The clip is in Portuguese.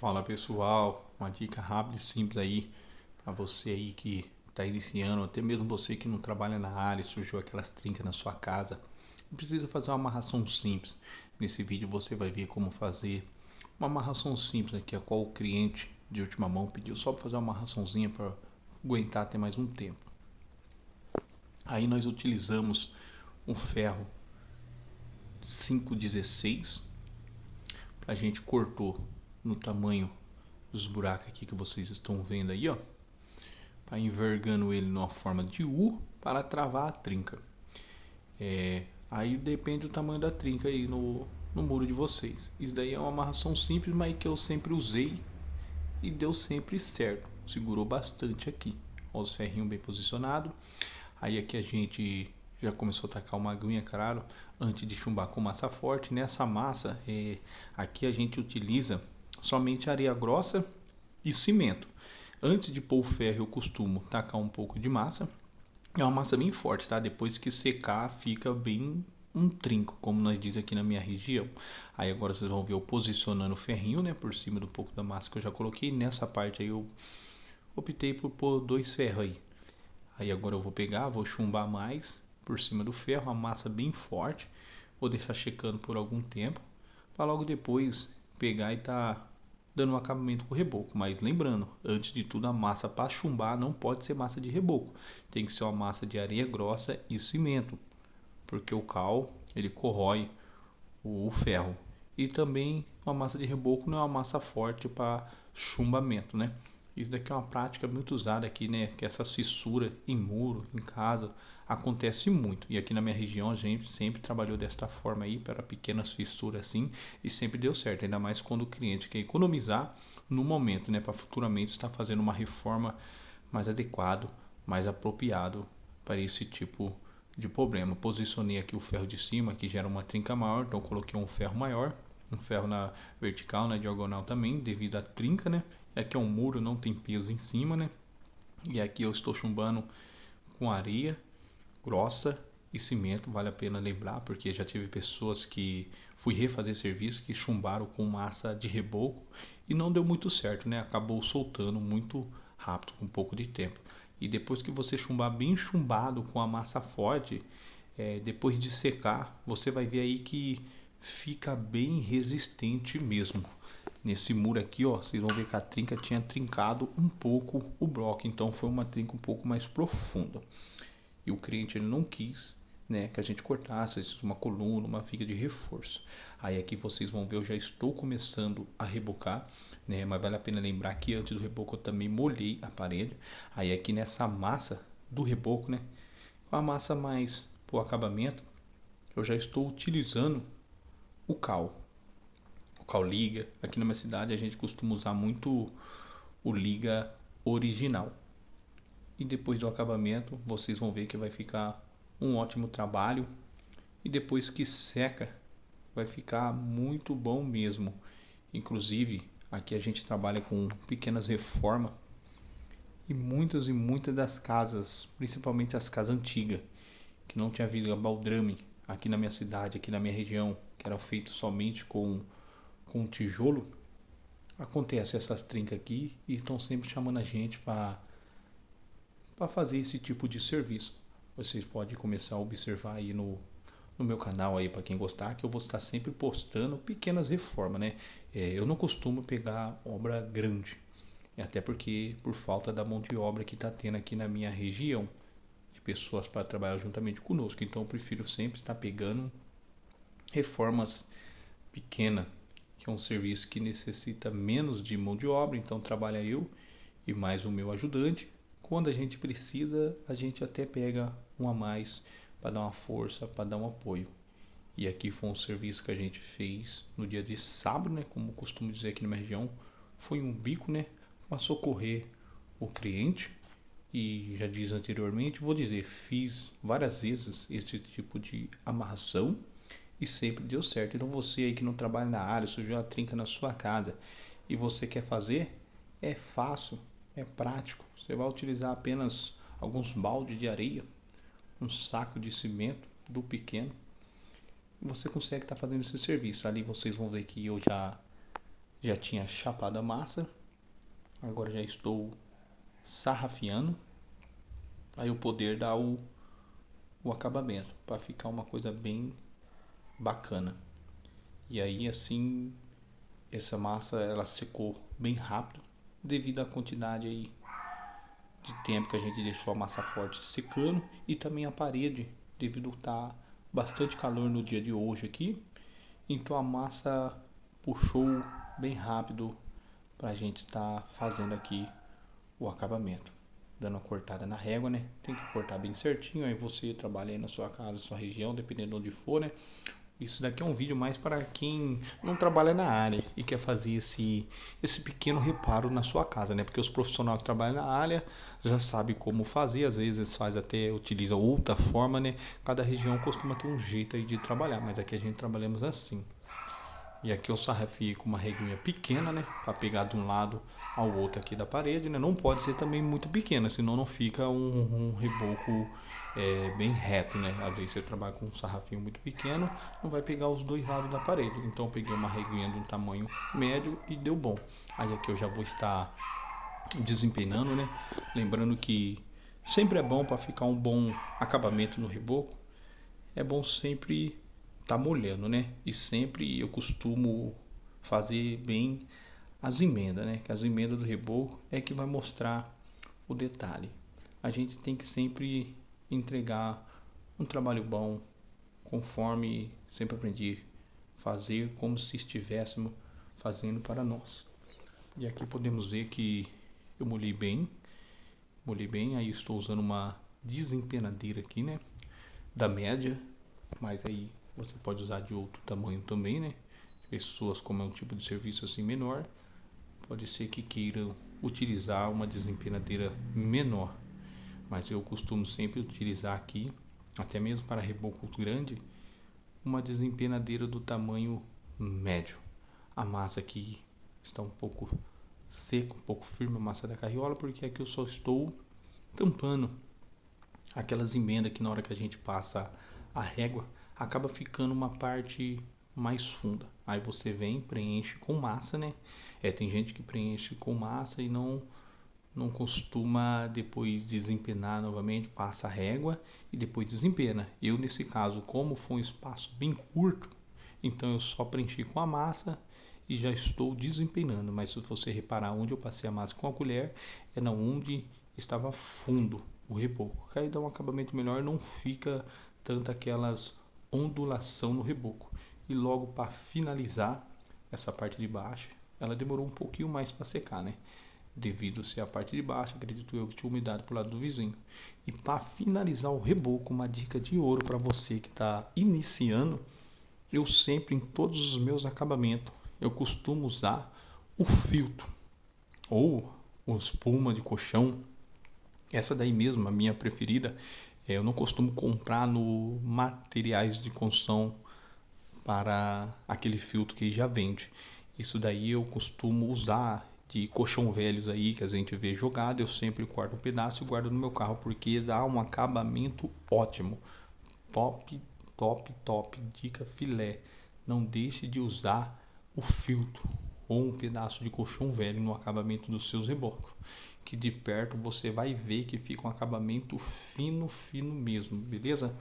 Fala pessoal, uma dica rápida e simples aí para você aí que está iniciando, até mesmo você que não trabalha na área e surgiu aquelas trincas na sua casa. Não precisa fazer uma amarração simples. Nesse vídeo você vai ver como fazer uma amarração simples aqui, a qual o cliente de última mão pediu só para fazer uma amarraçãozinha para aguentar até mais um tempo. Aí nós utilizamos um ferro 516, a gente cortou no tamanho dos buracos aqui que vocês estão vendo aí, ó, para envergando ele numa forma de U para travar a trinca. Aí depende do tamanho da trinca aí no muro de vocês. Isso daí é uma amarração simples, mas que eu sempre usei e deu sempre certo. Segurou bastante aqui. Ó, os ferrinhos bem posicionados. Aí aqui a gente já começou a tacar uma aguinha, claro, antes de chumbar com massa forte. Nessa massa, aqui a gente utiliza somente areia grossa e cimento. Antes de pôr o ferro, eu costumo tacar um pouco de massa. É uma massa bem forte, tá? Depois que secar, fica bem um trinco, como nós diz aqui na minha região. Aí agora vocês vão ver eu posicionando o ferrinho, né, por cima do pouco da massa que eu já coloquei. Nessa parte aí eu optei por pôr 2 ferros aí. Aí agora eu vou pegar, vou chumbar mais por cima do ferro, a massa bem forte. Vou deixar checando por algum tempo, para logo depois pegar e tá dando um acabamento com o reboco. Mas lembrando, antes de tudo, a massa para chumbar não pode ser massa de reboco. Tem que ser uma massa de areia grossa e cimento, porque o cal ele corrói o ferro. E também uma massa de reboco não é uma massa forte para chumbamento, né? Isso daqui é uma prática muito usada aqui, né? Que essa fissura em muro, em casa, acontece muito. E aqui na minha região a gente sempre trabalhou desta forma aí, para pequenas fissuras assim, e sempre deu certo. Ainda mais quando o cliente quer economizar no momento, né? Para futuramente estar fazendo uma reforma mais adequado, mais apropriado para esse tipo de problema. Posicionei aqui o ferro de cima, que gera uma trinca maior, então coloquei um ferro maior, um ferro na vertical, na diagonal também, devido à trinca, né? E aqui é um muro, não tem peso em cima, né? E aqui eu estou chumbando com areia grossa e cimento, vale a pena lembrar, porque já tive pessoas que fui refazer serviço que chumbaram com massa de reboco e não deu muito certo, né? Acabou soltando muito rápido, com um pouco de tempo. E depois que você chumbar bem chumbado com a massa forte, depois de secar, você vai ver aí que fica bem resistente mesmo. Nesse muro aqui, ó, vocês vão ver que a trinca tinha trincado um pouco o bloco, então foi uma trinca um pouco mais profunda. E o cliente ele não quis, né, que a gente cortasse uma coluna, uma viga de reforço. Aí aqui vocês vão ver, eu já estou começando a rebocar, né, mas vale a pena lembrar que antes do reboco eu também molhei a parede. Aí aqui nessa massa do reboco, né, com a massa mais pro acabamento, eu já estou utilizando o cal. O cal liga. Aqui na minha cidade a gente costuma usar muito o liga original. E depois do acabamento vocês vão ver que vai ficar um ótimo trabalho. E depois que seca vai ficar muito bom mesmo. Inclusive aqui a gente trabalha com pequenas reformas e muitas das casas, principalmente as casas antigas, que não tinha havido baldrame aqui na minha cidade, aqui na minha região, que era feito somente com tijolo, acontece essas trincas aqui e estão sempre chamando a gente para fazer esse tipo de serviço. Vocês podem começar a observar aí no meu canal aí para quem gostar, que eu vou estar sempre postando pequenas reformas, né? Eu não costumo pegar obra grande, até porque por falta da mão de obra que está tendo aqui na minha região, de pessoas para trabalhar juntamente conosco. Então eu prefiro sempre estar pegando reformas pequenas, que é um serviço que necessita menos de mão de obra, então trabalha eu e mais o meu ajudante. Quando a gente precisa, a gente até pega um a mais para dar uma força, para dar um apoio. E aqui foi um serviço que a gente fez no dia de sábado, né? Como costumo dizer aqui na minha região, foi um bico, né? Para socorrer o cliente. E já disse anteriormente, vou dizer, fiz várias vezes esse tipo de amarração e sempre deu certo. Então você aí que não trabalha na área, surgiu a trinca na sua casa e você quer fazer, é fácil, é prático. Você vai utilizar apenas alguns baldes de areia, um saco de cimento do pequeno, e você consegue estar fazendo esse serviço. Ali vocês vão ver que eu já tinha chapado a massa, agora já estou sarrafiando para eu poder dar o acabamento, para ficar uma coisa bem bacana. E aí assim, essa massa ela secou bem rápido devido à quantidade aí de tempo que a gente deixou a massa forte secando, e também a parede devido a estar bastante calor no dia de hoje aqui, então a massa puxou bem rápido para a gente estar fazendo aqui o acabamento, dando uma cortada na régua, né? Tem que cortar bem certinho. Aí você trabalha aí na sua casa, sua região, dependendo de onde for, né? Isso daqui é um vídeo mais para quem não trabalha na área e quer fazer esse pequeno reparo na sua casa, né? Porque os profissionais que trabalham na área já sabem como fazer, às vezes faz até, utiliza outra forma, né? Cada região costuma ter um jeito aí de trabalhar, mas aqui a gente trabalhamos assim. E aqui eu sarrafiei com uma reguinha pequena, né? Para pegar de um lado ao outro aqui da parede, né? Não pode ser também muito pequena, senão não fica um reboco bem reto, né? Às vezes você trabalha com um sarrafinho muito pequeno, não vai pegar os dois lados da parede. Então eu peguei uma reguinha de um tamanho médio e deu bom. Aí aqui eu já vou estar desempenando, né? Lembrando que sempre é bom para ficar um bom acabamento no reboco. É bom sempre tá molhando, né? E sempre eu costumo fazer bem as emendas, né? Que as emendas do reboco é que vai mostrar o detalhe. A gente tem que sempre entregar um trabalho bom, conforme sempre aprendi, fazer como se estivéssemos fazendo para nós. E aqui podemos ver que eu molhei bem, aí estou usando uma desempenadeira aqui, né? Da média, mas aí você pode usar de outro tamanho também, né? Pessoas, como é um tipo de serviço assim menor, pode ser que queiram utilizar uma desempenadeira menor, mas eu costumo sempre utilizar aqui, até mesmo para reboco grande, uma desempenadeira do tamanho médio. A massa aqui está um pouco seca, um pouco firme, a massa da carriola, porque aqui eu só estou tampando aquelas emendas que na hora que a gente passa a régua acaba ficando uma parte mais funda. Aí você vem, preenche com massa, né? Tem gente que preenche com massa e não costuma depois desempenar novamente, passa a régua e depois desempena. Eu nesse caso, como foi um espaço bem curto, então eu só preenchi com a massa e já estou desempenando. Mas se você reparar onde eu passei a massa com a colher, é na onde estava fundo o reboco. Aí dá um acabamento melhor, não fica tanto aquelas ondulação no reboco. E logo para finalizar essa parte de baixo, ela demorou um pouquinho mais para secar, né? Devido ser a parte de baixo, acredito eu que tinha umidade pro lado do vizinho. E para finalizar o reboco, uma dica de ouro para você que está iniciando, eu sempre em todos os meus acabamentos, eu costumo usar o filtro ou a espuma de colchão. Essa daí mesmo, a minha preferida. Eu não costumo comprar no materiais de construção para aquele filtro que já vende. Isso daí eu costumo usar de colchão velhos aí que a gente vê jogado. Eu sempre corto um pedaço e guardo no meu carro porque dá um acabamento ótimo. Top, top, top. Dica filé. Não deixe de usar o filtro ou um pedaço de colchão velho no acabamento dos seus rebocos, que de perto você vai ver que fica um acabamento fino, fino mesmo, beleza?